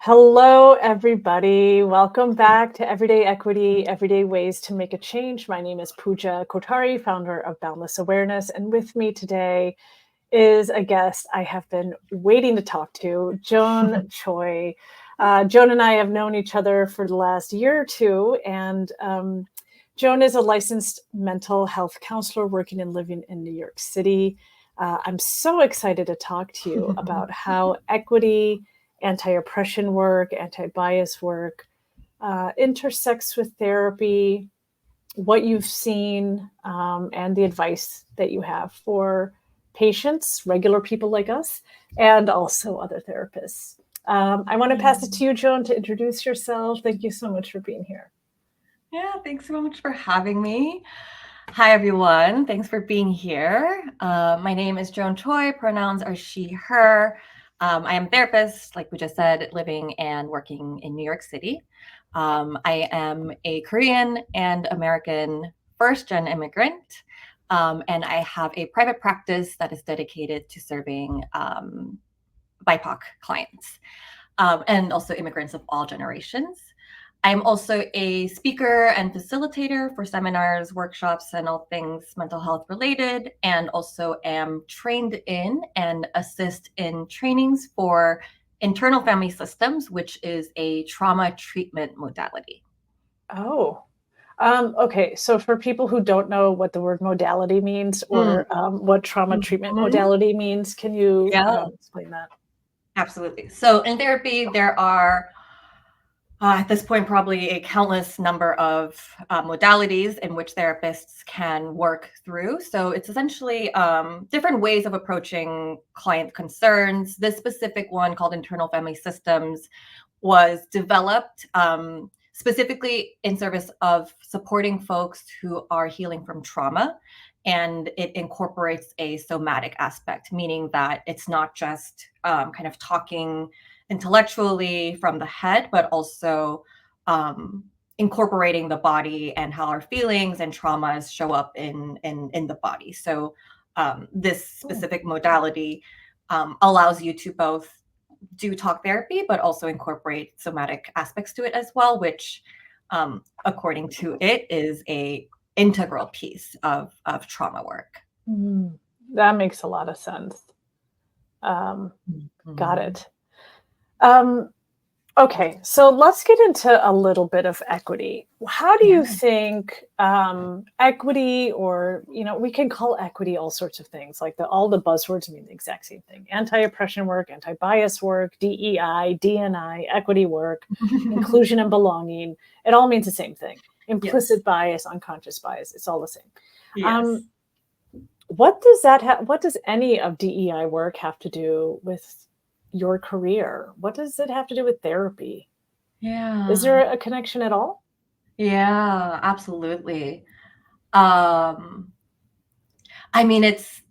Hello, everybody. Welcome back to Everyday Equity, Everyday Ways to Make a Change. My name is Pooja Kotari, founder of Boundless Awareness. And with me today is a guest I have been waiting to talk to, Joan Choi. Joan and I have known each other for the last year or two, and Joan is a licensed mental health counselor working and living in New York City. I'm so excited to talk to you about how equity, anti-oppression work, anti-bias work intersects with therapy, what you've seen, and the advice that you have for patients, regular people like us, and also other therapists. I want to pass it to you, Joan, to introduce yourself. Thank you so much for being here. Yeah, thanks so much for having me. Hi, everyone. Thanks for being here. My name is Joan Choi. Pronouns are she, her. I am a therapist, like we just said, living and working in New York City. I am a Korean and American first-gen immigrant, and I have a private practice that is dedicated to serving BIPOC clients and also immigrants of all generations. I'm also a speaker and facilitator for seminars, workshops, and all things mental health related, and also am trained in and assist in trainings for internal family systems, which is a trauma treatment modality. Oh, okay. So for people who don't know what the word modality means or what trauma treatment Mhm. modality means, can you Yeah, explain that? absolutely. So in therapy, there are at this point, probably a countless number of modalities in which therapists can work through. So it's essentially different ways of approaching client concerns. This specific one, called internal family systems, was developed specifically in service of supporting folks who are healing from trauma. And it incorporates a somatic aspect, meaning that it's not just kind of talking intellectually from the head, but also um, incorporating the body and how our feelings and traumas show up in the body. So this specific modality allows you to both do talk therapy, but also incorporate somatic aspects to it as well, which, according to it, is a integral piece of trauma work. Mm, that makes a lot of sense. Um, got Mhm. it. Um, okay, so let's get into a little bit of equity. How do you Yeah. think equity, or we can call equity all sorts of things, like all the buzzwords mean the exact same thing: anti-oppression work, anti-bias work, DEI, DNI, equity work, inclusion and belonging. It all means the same thing. Yes. Implicit bias, unconscious bias, it's all the same. Yes. Um, what does that have? What does any of DEI work have to do with your career? What does it have to do with therapy? Is Yeah. there a connection at all? Yeah, absolutely. Um, I mean, it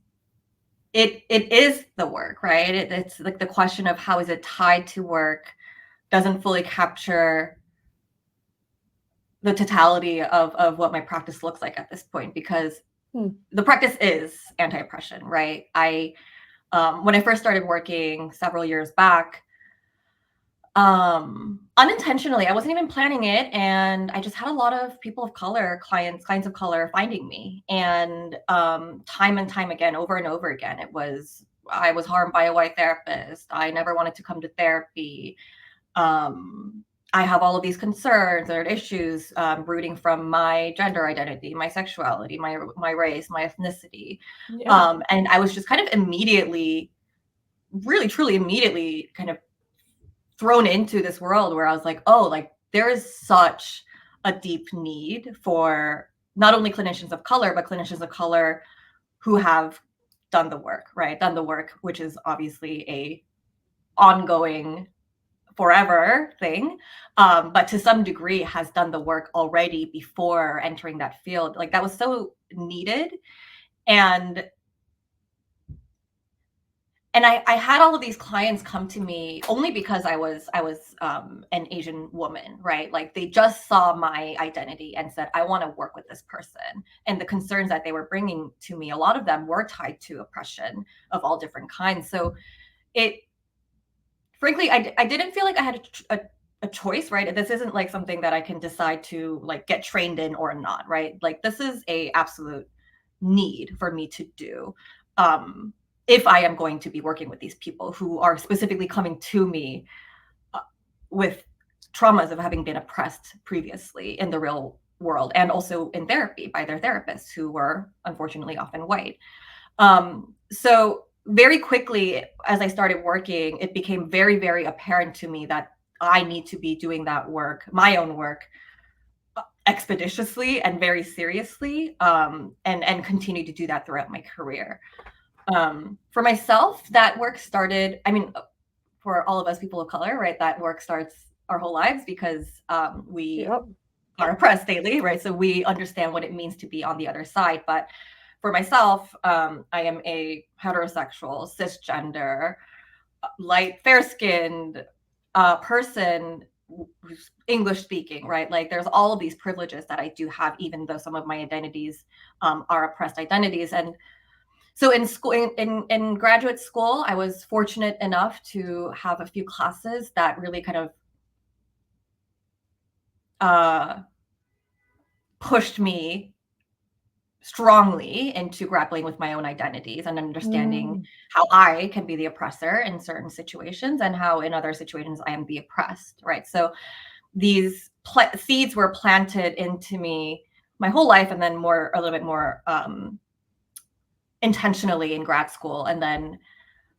is the work, right? It's like the question of how is it tied to work doesn't fully capture the totality of what my practice looks like at this point, because Hmm. the practice is anti-oppression, right? I when I first started working several years back, unintentionally, I wasn't even planning it, and I just had a lot of people of color, clients of color, finding me. And time and time again, over and over again, it was, I was harmed by a white therapist, I never wanted to come to therapy, um I have all of these concerns or issues, rooting from my gender identity, my sexuality, my race, my ethnicity. Yeah. And I was just kind of immediately, really truly immediately, kind of thrown into this world where I was like, oh, like there is such a deep need for not only clinicians of color, but clinicians of color who have done the work, right? Done the work, which is obviously a ongoing forever thing, but to some degree has done the work already before entering that field. Like that was so needed. And I had all of these clients come to me only because I was an Asian woman, right? Like they just saw my identity and said, I want to work with this person. And the concerns that they were bringing to me, a lot of them were tied to oppression of all different kinds. So it frankly, I didn't feel like I had a choice, right? This isn't like something that I can decide to like get trained in or not, right? Like this is a absolute need for me to do. If I am going to be working with these people who are specifically coming to me with traumas of having been oppressed previously in the real world and also in therapy by their therapists who were unfortunately often white. So very quickly, as I started working, it became very, very apparent to me that I need to be doing that work, my own work, expeditiously and very seriously, and continue to do that throughout my career. For myself, that work started, I mean, for all of us people of color, right, that work starts our whole lives because we Yep. are oppressed daily, right? So we understand what it means to be on the other side. But for myself, I am a heterosexual, cisgender, light, fair-skinned person who's English speaking, right? Like there's all of these privileges that I do have, even though some of my identities are oppressed identities. And so in school, in graduate school, I was fortunate enough to have a few classes that really kind of pushed me strongly into grappling with my own identities and understanding how I can be the oppressor in certain situations and how in other situations I am the oppressed, right? So these seeds were planted into me my whole life, and then a little bit more intentionally in grad school, and then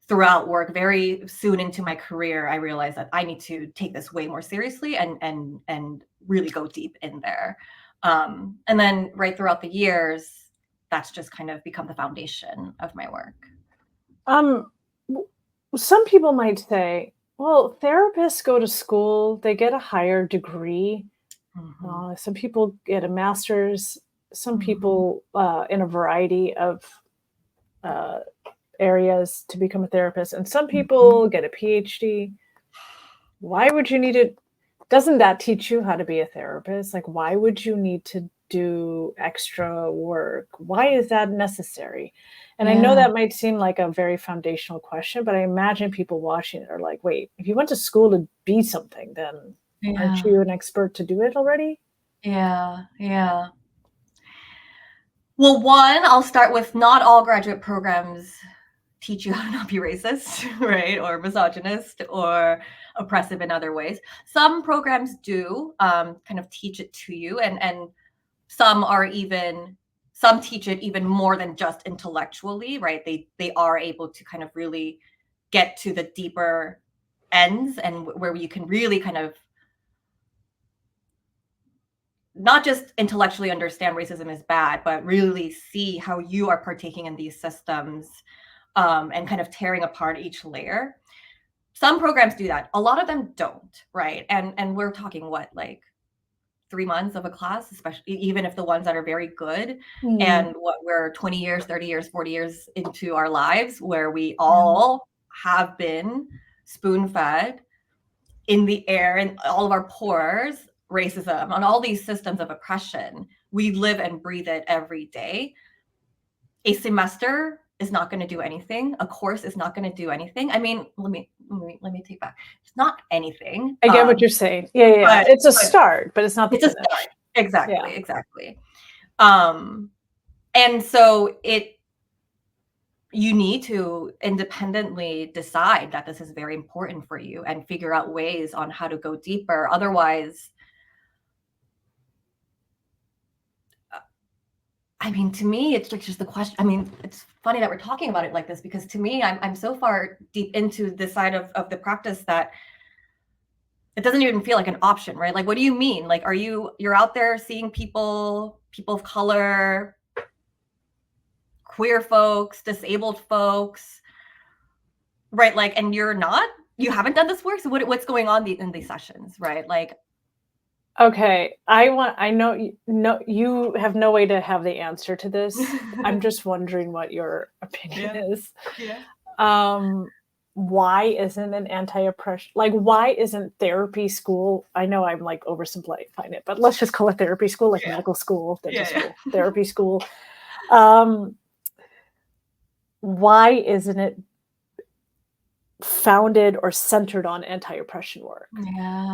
throughout work. Very soon into my career, I realized that I need to take this way more seriously and really go deep in there. And then right throughout the years, that's just kind of become the foundation of my work. Some people might say, well, therapists go to school, they get a higher degree. Mm-hmm. Some people get a master's, some Mm-hmm. people in a variety of uh, areas to become a therapist, and some Mm-hmm. people get a PhD. Why would you need it? Doesn't that teach you how to be a therapist? Like, why would you need to do extra work? Why is that necessary? And I know Yeah. that might seem like a very foundational question, but I imagine people watching it are like, wait, if you went to school to be something, then aren't Yeah. you an expert to do it already? Yeah. Yeah. Well, one, I'll start with not all graduate programs teach you how to not be racist, right? Or misogynist or oppressive in other ways. Some programs do kind of teach it to you, and some are even some teach it even more than just intellectually, right? They are able to kind of really get to the deeper ends and where you can really kind of not just intellectually understand racism is bad, but really see how you are partaking in these systems, and kind of tearing apart each layer. Some programs do that. A lot of them don't, right? And we're talking what, like 3 months of a class, especially even if the ones that are very good. Hmm. And what, we're 20 years, 30 years, 40 years into our lives where we Yeah. all have been spoon fed in the air and all of our pores racism on all these systems of oppression. We live and breathe it every day. A semester is not going to do anything. A course is not going to do anything. I mean, let me take back. It's not anything. I get what you're saying. Yeah, yeah, yeah. But It's a but start, but it's not the it's a start. finish. Yeah. Exactly, exactly. Um, and so you need to independently decide that this is very important for you and figure out ways on how to go deeper. Otherwise, I mean, to me, it's like just the question. I mean, it's funny that we're talking about it like this because to me, I'm so far deep into this side of the practice that it doesn't even feel like an option, right? Like, what do you mean? Like, you're out there seeing people of color, queer folks, disabled folks, right? Like, and you haven't done this work. So what's going on in these sessions, right? Like, Okay, I know you have no way to have the answer to this. I'm just wondering what your opinion yeah, is. yeah, Um, why isn't an anti-oppression, like, why isn't therapy school? I know I'm like oversimplifying it, but let's just call it therapy school, like yeah, medical school, yeah, dentist yeah. school, therapy school. Um, why isn't it founded or centered on anti-oppression work.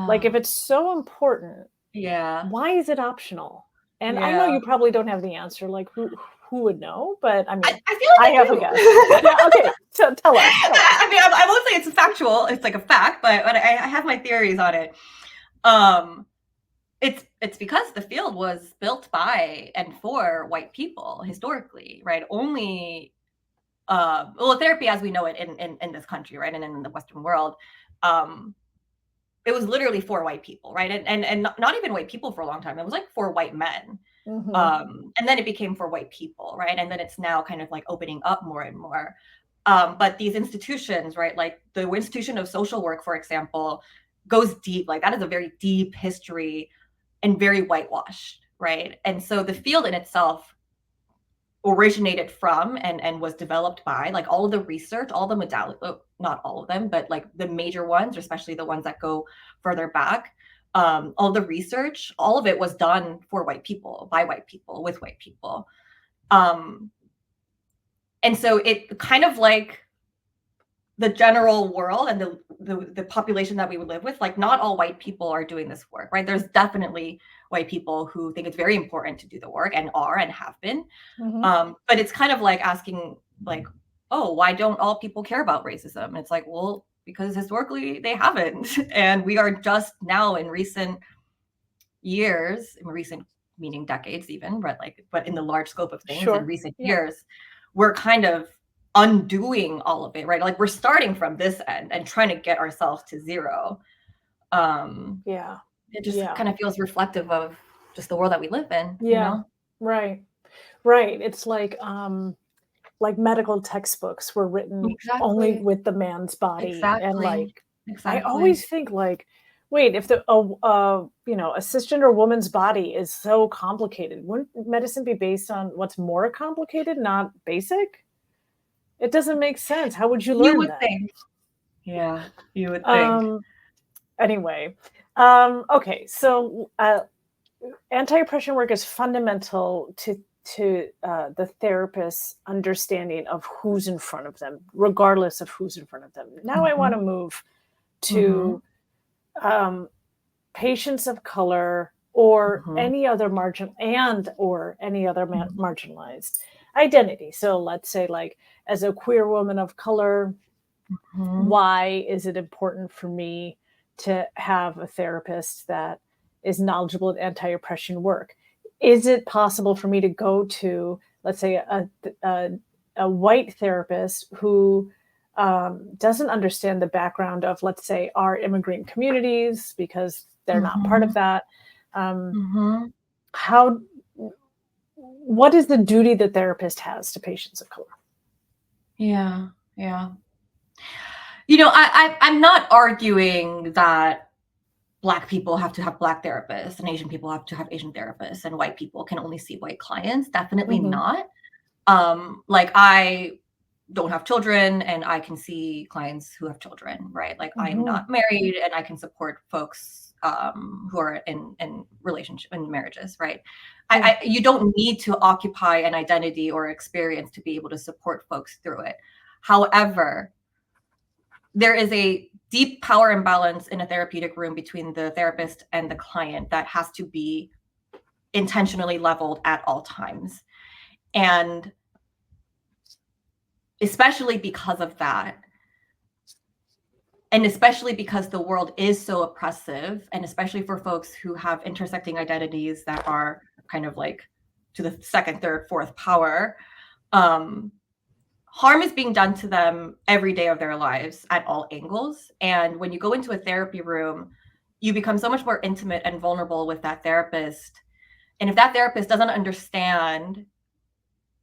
Like, if Yeah. it's so important, Yeah. why is it optional? And I know Yeah. you probably don't have the answer, like, who would know? But, I mean, I feel I like have a guess. Yeah, I do. okay, so tell us, tell us. I mean, I won't say it's factual, it's like a fact, but I have my theories on it. It's because the field was built by and for white people historically, right? Only well, therapy as we know it in this country, right, and in the Western world, it was literally for white people, right? And not even white people for a long time. It was like for white men. And then it became for white people, right? And then it's now kind of like opening up more and more. But these institutions, right, like the institution of social work, for example, goes deep. Like that is a very deep history and very whitewashed, right? And so the field in itself originated from and was developed by like all of the research, all the modality, not all of them, but like the major ones, especially the ones that go further back. All the research, all of it was done for white people, by white people, with white people. Um, and so it kind of like the general world and the population that we would live with, like not all white people are doing this work, right? There's definitely white people who think it's very important to do the work and are and have been. But it's kind of like asking like, oh, why don't all people care about racism? And it's like, well, because historically they haven't. And we are just now in recent years, in recent meaning decades even, but in the large scope of things in Sure. recent Yeah. years, we're kind of undoing all of it, right? Like we're starting from this end and trying to get ourselves to zero. Yeah. It just Yeah. kind of feels reflective of just the world that we live in, you Yeah. know? Right. Right. It's like medical textbooks were written only Exactly. with the man's body, and Exactly. like I Exactly. always think like, wait, if the a cisgender woman's body is so complicated, wouldn't medicine be based on what's more complicated, not basic? It doesn't make sense. How would you You learn would that? think. Yeah, you would think. Um, anyway, okay, so anti-oppression work is fundamental to the therapist's understanding of who's in front of them, regardless of who's in front of them. Now, I want to Mhm. move Mhm. to um, patients of color or Mhm. any other marginalized identity. So, let's say, like, as a queer woman of color, Mhm. why is it important for me to have a therapist that is knowledgeable in anti-oppression work? Is it possible for me to go to, let's say, a white therapist who doesn't understand the background of, let's say, our immigrant communities because they're not part of Mhm. that? Um, Mhm. how? What is the duty the therapist has to patients of color? Yeah. Yeah. You know, I'm not arguing that Black people have to have Black therapists and Asian people have to have Asian therapists and white people can only see white clients. Definitely Hmm. not. Like I don't have children and I can see clients who have children, right? Like I am Hmm. not married and I can support folks who are in relationship in marriages, right? Yeah. You don't need to occupy an identity or experience to be able to support folks through it. However, there is a deep power imbalance in a therapeutic room between the therapist and the client that has to be intentionally leveled at all times. And especially because of that, and especially because the world is so oppressive, and especially for folks who have intersecting identities that are kind of like to the second, third, fourth power, um, harm is being done to them every day of their lives at all angles. And when you go into a therapy room, you become so much more intimate and vulnerable with that therapist. And if that therapist doesn't understand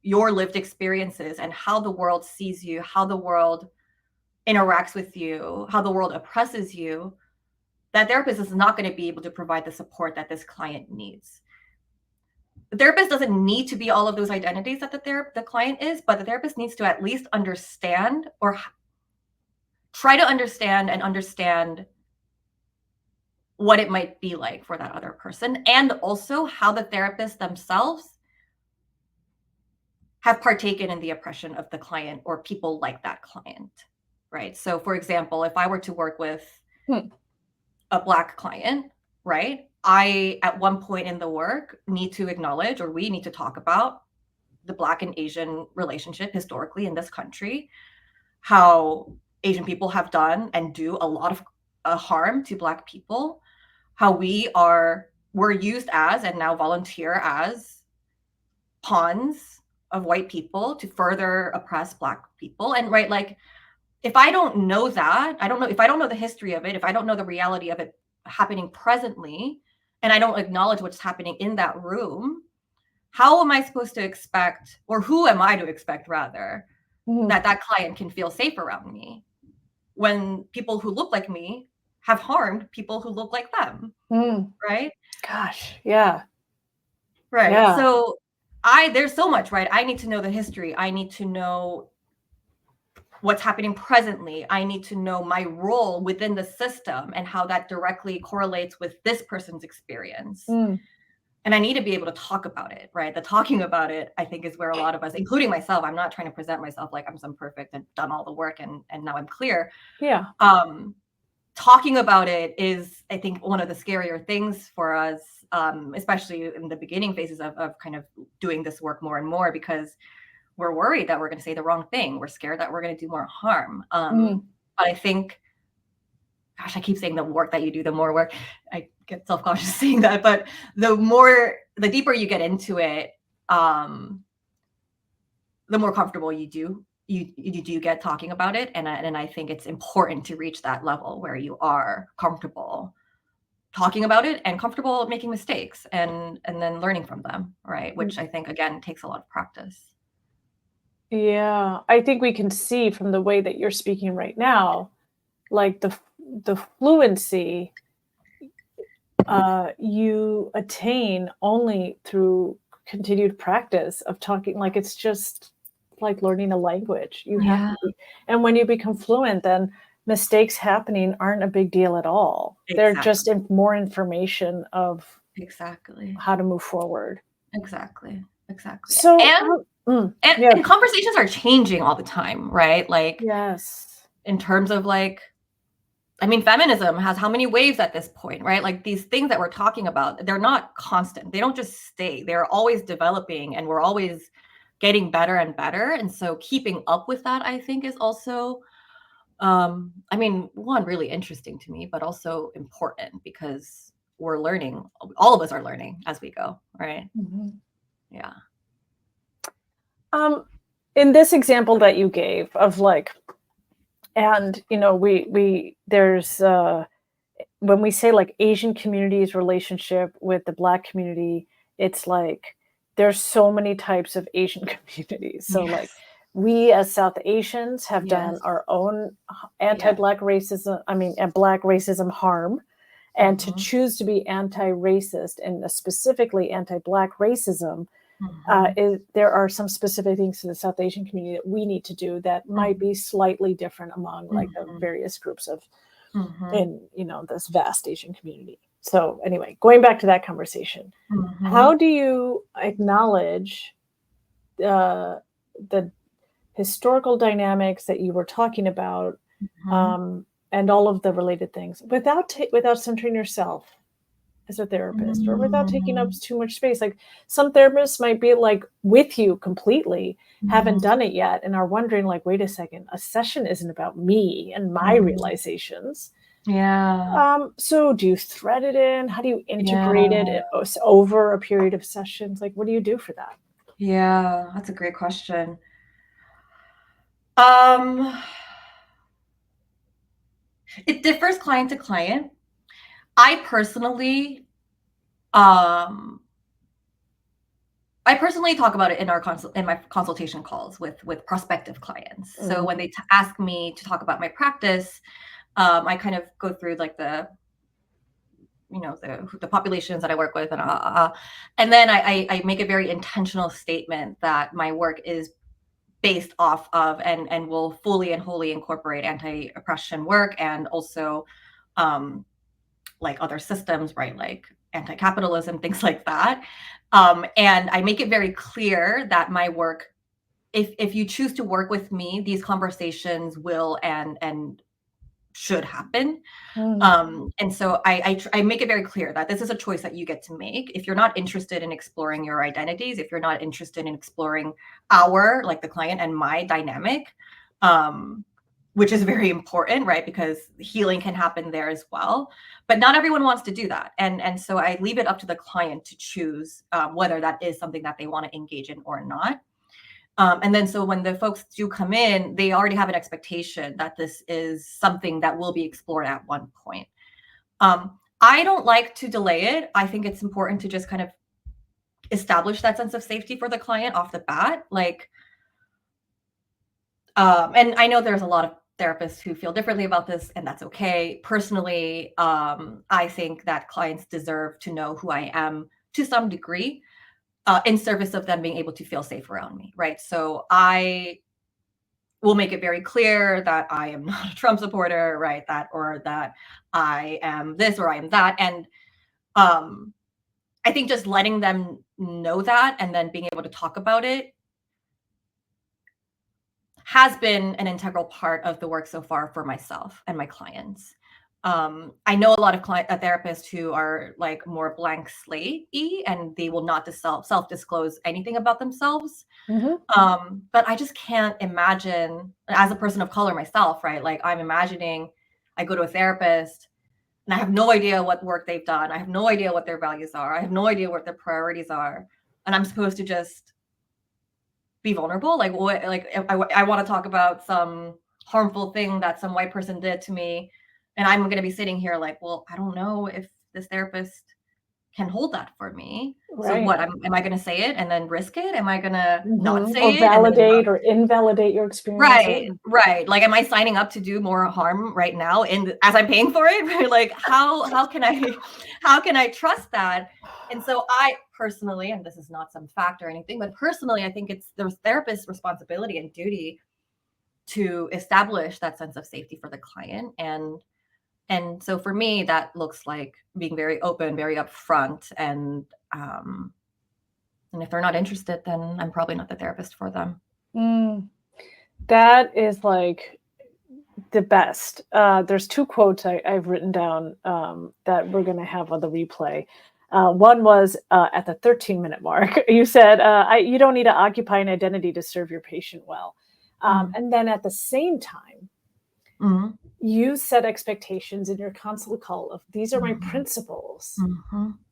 your lived experiences and how the world sees you, how the world interacts with you, how the world oppresses you, that therapist is not going to be able to provide the support that this client needs. The therapist doesn't need to be all of those identities that the client is, but the therapist needs to at least understand or try to understand and understand what it might be like for that other person, and also how the therapists themselves have partaken in the oppression of the client or people like that client, right? So for example, if I were to work with Hmm. a Black client, right, I at one point in the work need to acknowledge, or we need to talk about, the Black and Asian relationship historically in this country, how Asian people have done and do a lot of harm to Black people, how we're used as and now volunteer as pawns of white people to further oppress Black people. And right, like, if I don't know that, if I don't know the history of it, if I don't know the reality of it happening presently, and I don't acknowledge what's happening in that room, how am I supposed to expect, or who am I to expect rather, Mm. that client can feel safe around me when people who look like me have harmed people who look like them, Mm. right? Gosh, yeah. Right. Yeah. So there's so much, right? I need to know the history. I need to know what's happening presently. I need to know my role within the system and how that directly correlates with this person's experience. Mm. And I need to be able to talk about it, right? The talking about it, I think, is where a lot of us, including myself, I'm not trying to present myself like I'm some perfect and done all the work and now I'm clear. Yeah. Talking about it is, I think, one of the scarier things for us, especially in the beginning phases of kind of doing this work more and more, because we're worried that we're going to say the wrong thing. We're scared that we're going to do more harm. Mm. But I think, gosh, I keep saying the work that you do, the more work. I get self-conscious saying that, but the deeper you get into it, the more comfortable you do get talking about it. And I think it's important to reach that level where you are comfortable talking about it and comfortable making mistakes and then learning from them, right? Which I think, again, takes a lot of practice. Yeah. I think we can see from the way that you're speaking right now, like the fluency you attain only through continued practice of talking. Like, it's just like learning a language. You have Yeah, to be, and when you become fluent, then mistakes happening aren't a big deal at all. They're just exactly. more information of Exactly. how to move forward. Exactly. Exactly. So, yeah, And conversations are changing all the time, right? Like, yes. in terms of, like, I mean, feminism has how many waves at this point, right? Like, these things that we're talking about, they're not constant. They don't just stay. They're always developing, and we're always getting better and better. And so keeping up with that, I think, is also, I mean, one, really interesting to me, but also important because we're learning. All of us are learning as we go, right? Mhm. Yeah. In this example that you gave of like, and we there's when we say like Asian community's relationship with the Black community, it's like there's so many types of Asian communities. So like Yes. we as South Asians have done Yes. our own Yes. anti-Black racism, and Black racism harm. And to Mhm. choose to be anti-racist and specifically anti-Black racism, Mhm. there are some specific things to the South Asian community that we need to do that might Mhm. be slightly different among like the Mhm. various groups of Mhm. in this vast Asian community. So anyway, going back to that conversation, how Mhm. do you acknowledge uh, the historical dynamics that you were talking about, Mhm. and all of the related things without centering yourself as a therapist, or without taking up Mm. too much space? Like, some therapists might be like with you completely, haven't Mhm. done it yet, and are wondering like, wait a second, a session isn't about me and my Mhm. realizations. Yeah. So do you thread it in? How do you integrate Yeah. it over a period of sessions? Like, what do you do for that? Yeah. That's a great question. Um, it differs client to client. I personally, um, I personally talk about it in in my consultation calls with prospective clients. So when Mm. they ask me to talk about my practice, I kind of go through like the populations that I work with, and then I make a very intentional statement that my work is based off of and will fully and wholly incorporate anti-oppression work, and also like other systems, right? Like anti-capitalism, things like that. And I make it very clear that my work if you choose to work with me, these conversations will and should happen. And so I make it very clear that this is a choice that you get to make. If you're not interested in exploring your identities, if you're not interested in exploring like the client and my dynamic, which is very important, right? Because healing can happen there as well. But not everyone wants to do that. And so I leave it up to the client to choose whether that is something that they want to engage in or not. And then so when the folks do come in, they already have an expectation that this is something that will be explored at one point. I don't like to delay it. I think it's important to just kind of establish that sense of safety for the client off the bat. Like, and I know there's a lot of therapists who feel differently about this, and that's okay. Personally, I think that clients deserve to know who I am to some degree. In service of them being able to feel safe around me, right? So I will make it very clear that I am not a Trump supporter, right? Or that I am this or I am that. And I think just letting them know that and then being able to talk about it has been an integral part of the work so far for myself and my clients. I know a lot of therapists who are like more blank slate-y, and they will not self-disclose anything about themselves. But I just can't imagine, as a person of color myself, right? Like I'm imagining I go to a therapist and I have no idea what work they've done. I have no idea what their values are. I have no idea what their priorities are. And I'm supposed to just be vulnerable. Like what, like I want to talk about some harmful thing that some white person did to me. And I'm going to be sitting here like, well, I don't know if this therapist can hold that for me. Right. So what, am I going to say it and then risk it? Am I going to not say or it? validate or invalidate your experience? Right. Like, am I signing up to do more harm right now as I'm paying for it? Like, how can I trust that? And so I personally, and this is not some fact or anything, but personally, I think it's the therapist's responsibility and duty to establish that sense of safety for the client. And so for me, that looks like being very open, very upfront. And if they're not interested, then I'm probably not the therapist for them. That is like the best. There's two quotes I've written down that we're going to have on the replay. One was at the 13-minute mark. You said, you don't need to occupy an identity to serve your patient well. And then at the same time, you set expectations in your consult call of these are my principles.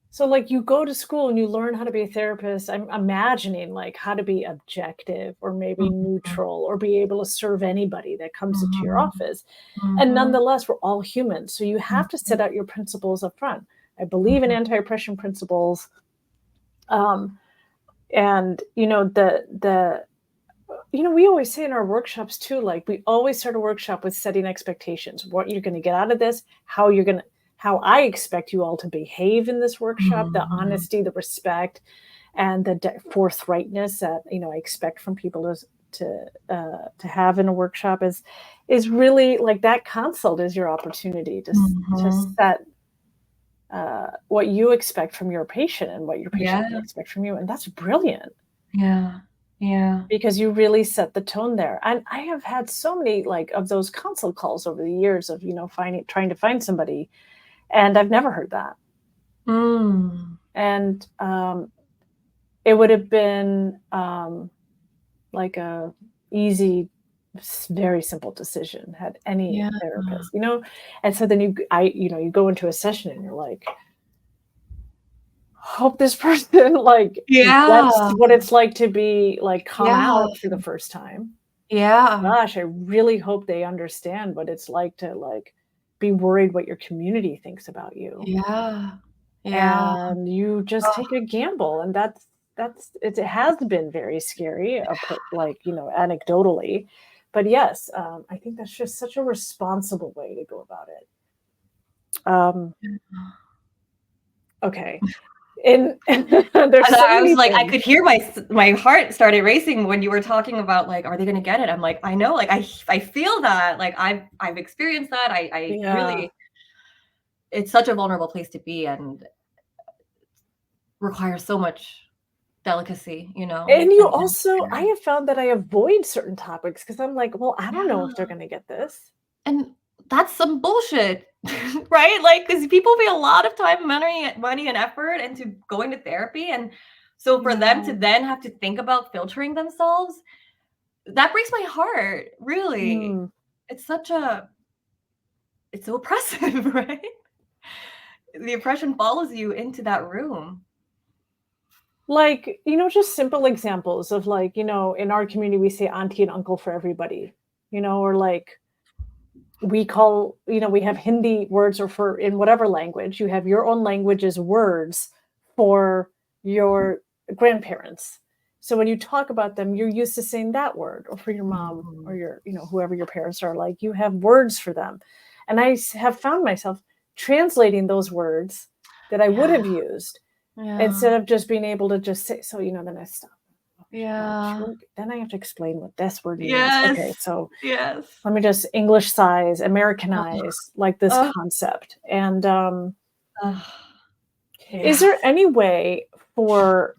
So like you go to school and you learn how to be a therapist. I'm imagining like how to be objective or maybe neutral or be able to serve anybody that comes into your office. And nonetheless, we're all human. So you have to set out your principles up front. I believe in anti-oppression principles. And we always say in our workshops too, like we always start a workshop with setting expectations, what you're going to get out of this, how I expect you all to behave in this workshop, the honesty, the respect, and the forthrightness that, I expect from people to have in a workshop is really like that consult is your opportunity to set what you expect from your patient and what your patient can expect from you. And that's brilliant. Yeah. Because you really set the tone there. And I have had so many like of those consult calls over the years of, trying to find somebody. And I've never heard that. And it would have been like a easy, very simple decision had any therapist, And so then you go into a session and you're like, hope this person that's what it's like to be like come out for the first time. Gosh, I really hope they understand what it's like to like be worried what your community thinks about you. And you just take a gamble, and it has been very scary, anecdotally, but yes, I think that's just such a responsible way to go about it. Okay. And there's so I was like, things. I could hear my heart started racing when you were talking about like, are they going to get it? I'm like, I know, like I feel that, like I've experienced that. I really, it's such a vulnerable place to be and requires so much delicacy, you know, And you and also, I care. have found that I avoid certain topics because I'm like, well, I don't know if they're Yeah. going to get this. And that's some bullshit, right? Like, because people pay a lot of time, money, and effort into going to therapy, and so for them to Yeah. then have to think about filtering themselves, that breaks my heart. Really, Mm. it's it's so oppressive, right? The oppression follows you into that room. Like, just simple examples of like, in our community, we say auntie and uncle for everybody, or like we call, we have Hindi words or for in whatever language, you have your own language's words for your grandparents. So when you talk about them, you're used to saying that word or for your mom or Mhm. your, whoever your parents are like, you have words for them. And have found myself translating those words that I would Yeah, have used yeah, instead of just being able to just say, so, then I stop. Well, yeah. then I have to explain what this word means. Yes, Okay, so yes. let me just English size, Ugh, Americanize like this ugh, concept. And ugh. is Yeah. there any way for,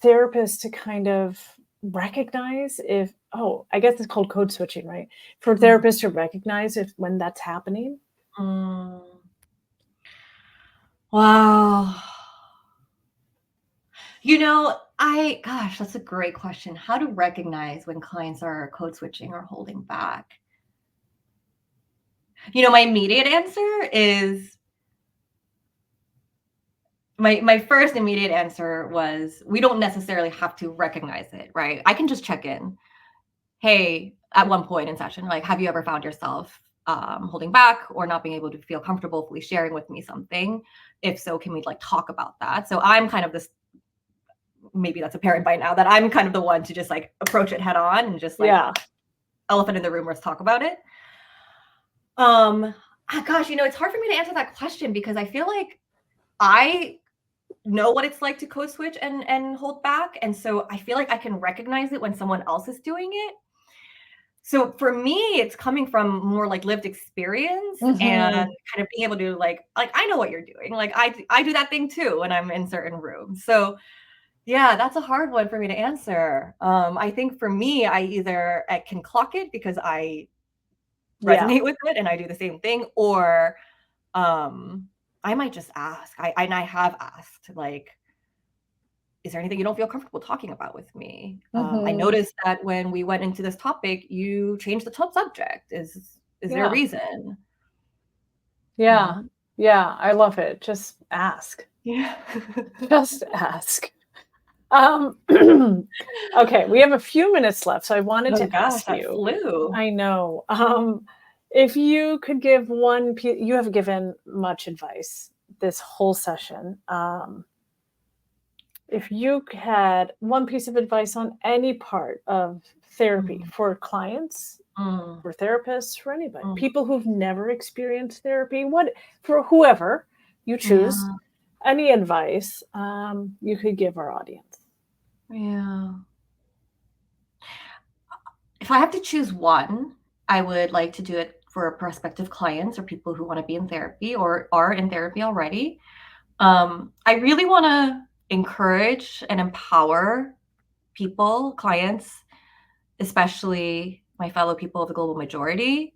therapists to kind of recognize if, oh, I guess it's called code switching, right? For Mhm. therapists to recognize if when that's happening? Mm. Wow. Gosh, that's a great question. How to recognize when clients are code switching or holding back? My immediate answer is my first immediate answer was we don't necessarily have to recognize it, right? I can just check in. Hey, at one point in session, like, have you ever found yourself holding back or not being able to feel comfortable fully sharing with me something? If so, can we like talk about that? So I'm kind of this, maybe that's apparent by now, that I'm kind of the one to just like approach it head on and just like Yeah. elephant in the room, let's talk about it. Gosh, it's hard for me to answer that question because I feel like I know what it's like to code switch and hold back, and so I feel like I can recognize it when someone else is doing it. So for me, it's coming from more like lived experience and Hmm. kind of being able to like I know what you're doing. Like I do that thing too when I'm in certain rooms. So yeah, that's a hard one for me to answer. I think for me, I can clock it because I Yeah. resonate with it and I do the same thing, or um, I might just ask. I have asked, like, is there anything you don't feel comfortable talking about with me? I Hmm. noticed that when we went into this topic, you changed the top subject. Is there a Yeah. reason? You Yeah. know? Yeah. I love it. Just ask. Yeah. Just ask. Um, okay, we have a few minutes left, so I wanted Oh to gosh, ask that you. flew. I know. If you could give you have given much advice this whole session. If you had one piece of advice on any part of therapy Mm, for clients, mm, for therapists, for anybody, mm. people who've never experienced therapy, what for whoever you choose, Yeah, any advice you could give our audience? yeah. If I have to choose one, I would like to do it for prospective clients or people who want to be in therapy or are in therapy already. I really want to encourage and empower people, clients, especially my fellow people of the global majority,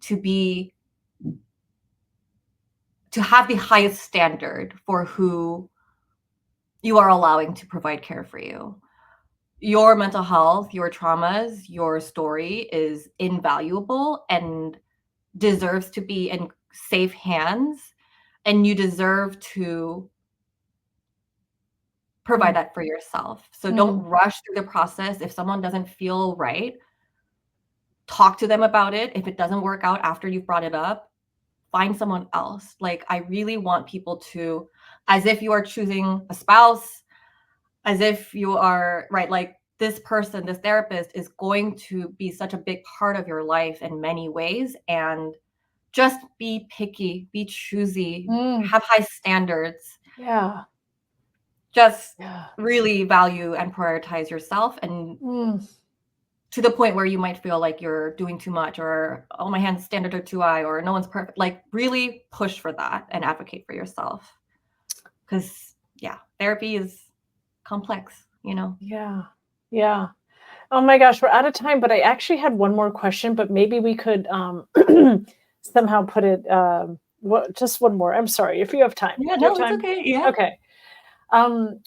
to be to have the highest standard for who you are allowing to provide care for you. Your mental health, your traumas, your story is invaluable and deserves to be in safe hands, and you deserve to provide Mm, that for yourself. So don't mm, rush through the process. If someone doesn't feel right, talk to them about it. If it doesn't work out after you've brought it up, find someone else. Like, I really want people to, as if you are choosing a spouse, as if you are, right, like this person, this therapist is going to be such a big part of your life in many ways. And just be picky, be choosy, mm. have high standards, Yeah. just Yeah. really value and prioritize yourself, and Mm. to the point where you might feel like you're doing too much, or oh, my hand's standard are too high, or no one's perfect. Like, really push for that and advocate for yourself, because yeah, therapy is complex, you know? Yeah. Yeah. Oh my gosh, we're out of time, but I actually had one more question, but maybe we could somehow put it what just one more. I'm sorry if you have time. Yeah, Do you have no, it's time? okay. Yeah. Okay.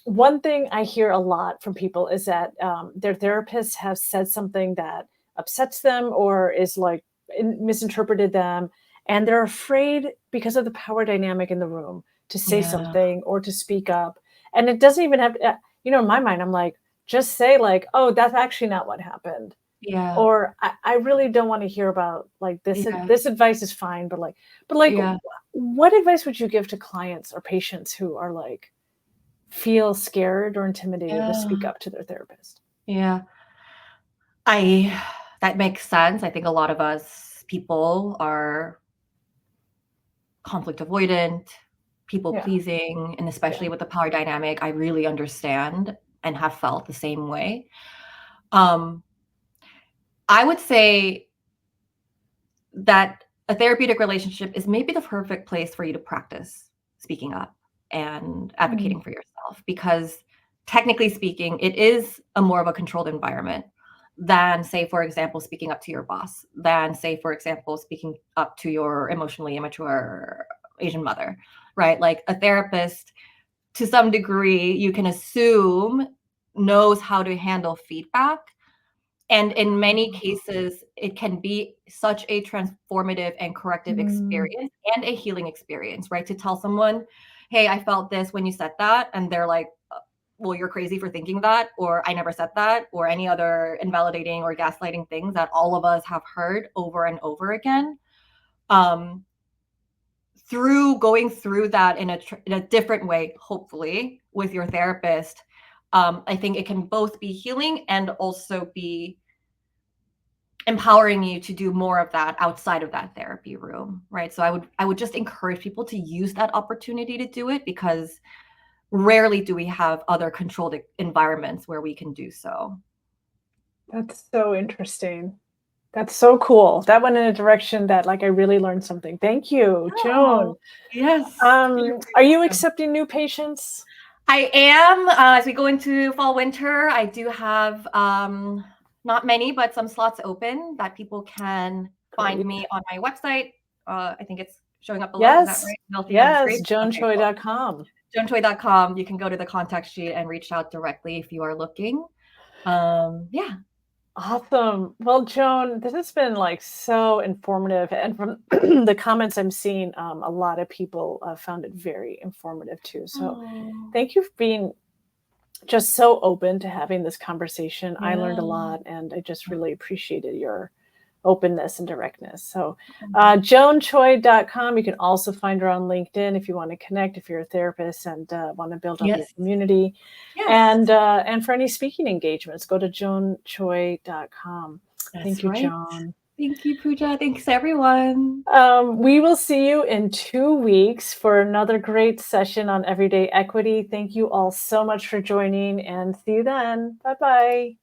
One thing I hear a lot from people is that their therapists have said something that upsets them or is like misinterpreted them, and they're afraid because of the power dynamic in the room to say Yeah. something or to speak up. And it doesn't even have, in my mind, I'm like, just say like, "Oh, that's actually not what happened," Yeah. or I really don't want to hear about like this. Yeah. This advice is fine, but like, Yeah. what advice would you give to clients or patients who are like feel scared or intimidated to speak Yeah. up to their therapist? Yeah. I that makes sense. I think a lot of us people are conflict avoidant, people Yeah, pleasing, and yeah. especially with the power dynamic, I really understand and have felt the same way. Um, I would say that a therapeutic relationship is maybe the perfect place for you to practice speaking up and Mm, advocating for yourself because technically speaking, it is a more of a controlled environment than say for example speaking up to your boss, than say for example speaking up to your emotionally immature Asian mother, right? Like a therapist to some degree you can assume knows how to handle feedback, and in many cases, it can be such a transformative and corrective mm, experience and a healing experience, right? To tell someone, hey, I felt this when you said that. And they're like, well, you're crazy for thinking that, or I never said that, or any other invalidating or gaslighting things that all of us have heard over and over again. Um, through going through that in a different way, hopefully, with your therapist, I think it can both be healing and also be empowering you to do more of that outside of that therapy room, right? So I would just encourage people to use that opportunity to do it because rarely do we have other controlled environments where we can do so. that's so interesting. That's so cool. That went in a direction that like I really learned something. Thank you, Oh, Joan. yes. You're Are very you welcome. accepting new patients? I am, as we go into fall winter, I do have not many, but some slots open that people can find Great. me on my website. I think it's showing up below. Is that Yes. right? Healthy on the Yes, screen. Okay, cool. joanchoi.com. JoanChoi.com. You can go to the contact sheet and reach out directly if you are looking. Yeah. Awesome. Well, Joan, this has been like so informative. And from the comments I'm seeing, a lot of people found it very informative too. So Oh, thank you for being just so open to having this conversation. I learned a yeah. lot and I just really appreciated your openness and directness. So, Oh, joanchoi.com. You can also find her on LinkedIn if you want to connect, if you're a therapist and want to build up your yes. community. Yes. And for any speaking engagements, go to joanchoi.com. That's Thank you, right. Joan. Thank you, Pooja. Thanks, everyone. We will see you in 2 weeks for another great session on everyday equity. Thank you all so much for joining and see you then. Bye bye.